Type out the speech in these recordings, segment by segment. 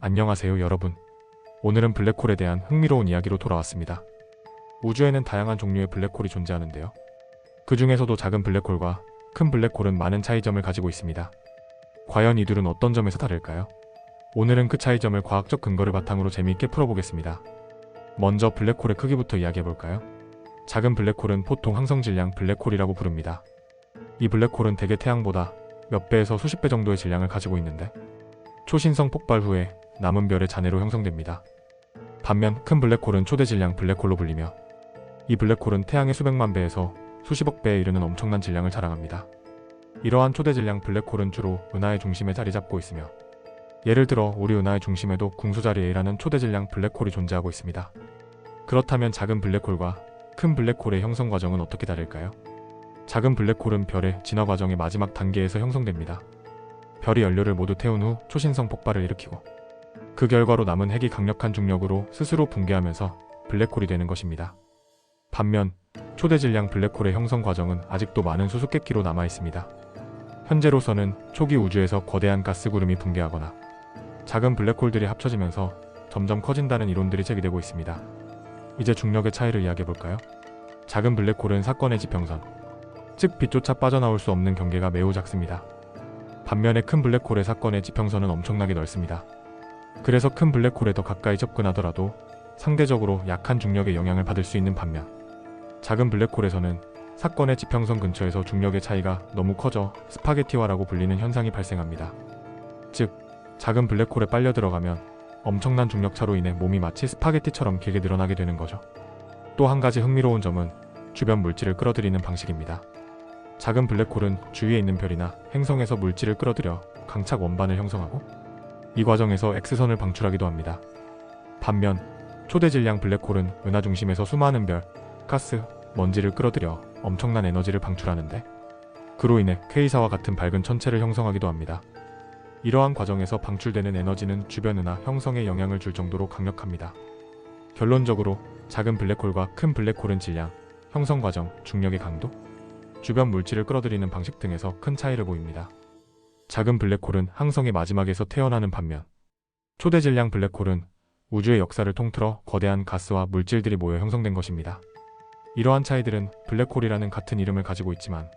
안녕하세요 여러분. 오늘은 블랙홀에 대한 흥미로운 이야기로 돌아왔습니다. 우주에는 다양한 종류의 블랙홀이 존재하는데요. 그 중에서도 작은 블랙홀과 큰 블랙홀은 많은 차이점을 가지고 있습니다. 과연 이둘은 어떤 점에서 다를까요? 오늘은 그 차이점을 과학적 근거를 바탕으로 재미있게 풀어보겠습니다. 먼저 블랙홀의 크기부터 이야기해볼까요? 작은 블랙홀은 보통 항성질량 블랙홀이라고 부릅니다. 이 블랙홀은 대개 태양보다 몇 배에서 수십 배 정도의 질량을 가지고 있는데 초신성 폭발 후에 남은 별의 잔해로 형성됩니다. 반면 큰 블랙홀은 초대질량 블랙홀로 불리며 이 블랙홀은 태양의 수백만 배에서 수십억 배에 이르는 엄청난 질량을 자랑합니다. 이러한 초대질량 블랙홀은 주로 은하의 중심에 자리 잡고 있으며 예를 들어 우리 은하의 중심에도 궁수자리 A라는 초대질량 블랙홀이 존재하고 있습니다. 그렇다면 작은 블랙홀과 큰 블랙홀의 형성 과정은 어떻게 다를까요? 작은 블랙홀은 별의 진화 과정의 마지막 단계에서 형성됩니다. 별이 연료를 모두 태운 후 초신성 폭발을 일으키고 그 결과로 남은 핵이 강력한 중력으로 스스로 붕괴하면서 블랙홀이 되는 것입니다. 반면 초대질량 블랙홀의 형성 과정은 아직도 많은 수수께끼로 남아 있습니다. 현재로서는 초기 우주에서 거대한 가스 구름이 붕괴하거나 작은 블랙홀들이 합쳐지면서 점점 커진다는 이론들이 제기되고 있습니다. 이제 중력의 차이를 이야기해볼까요? 작은 블랙홀은 사건의 지평선, 즉 빛조차 빠져나올 수 없는 경계가 매우 작습니다. 반면에 큰 블랙홀의 사건의 지평선은 엄청나게 넓습니다. 그래서 큰 블랙홀에 더 가까이 접근하더라도 상대적으로 약한 중력의 영향을 받을 수 있는 반면 작은 블랙홀에서는 사건의 지평선 근처에서 중력의 차이가 너무 커져 스파게티화라고 불리는 현상이 발생합니다. 즉, 작은 블랙홀에 빨려 들어가면 엄청난 중력차로 인해 몸이 마치 스파게티처럼 길게 늘어나게 되는 거죠. 또 한 가지 흥미로운 점은 주변 물질을 끌어들이는 방식입니다. 작은 블랙홀은 주위에 있는 별이나 행성에서 물질을 끌어들여 강착 원반을 형성하고 이 과정에서 X선을 방출하기도 합니다. 반면 초대질량 블랙홀은 은하 중심에서 수많은 별, 가스, 먼지를 끌어들여 엄청난 에너지를 방출하는데 그로 인해 퀘이사와 같은 밝은 천체를 형성하기도 합니다. 이러한 과정에서 방출되는 에너지는 주변 은하 형성에 영향을 줄 정도로 강력합니다. 결론적으로 작은 블랙홀과 큰 블랙홀은 질량, 형성 과정, 중력의 강도, 주변 물질을 끌어들이는 방식 등에서 큰 차이를 보입니다. 작은 블랙홀은 항성의 마지막에서 태어나는 반면 초대질량 블랙홀은 우주의 역사를 통틀어 거대한 가스와 물질들이 모여 형성된 것입니다. 이러한 차이들은 블랙홀이라는 같은 이름을 가지고 있지만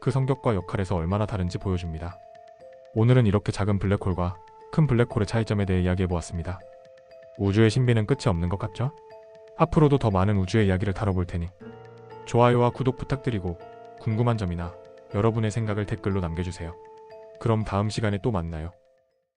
그 성격과 역할에서 얼마나 다른지 보여줍니다. 오늘은 이렇게 작은 블랙홀과 큰 블랙홀의 차이점에 대해 이야기해보았습니다. 우주의 신비는 끝이 없는 것 같죠? 앞으로도 더 많은 우주의 이야기를 다뤄볼 테니 좋아요와 구독 부탁드리고 궁금한 점이나 여러분의 생각을 댓글로 남겨주세요. 그럼 다음 시간에 또 만나요.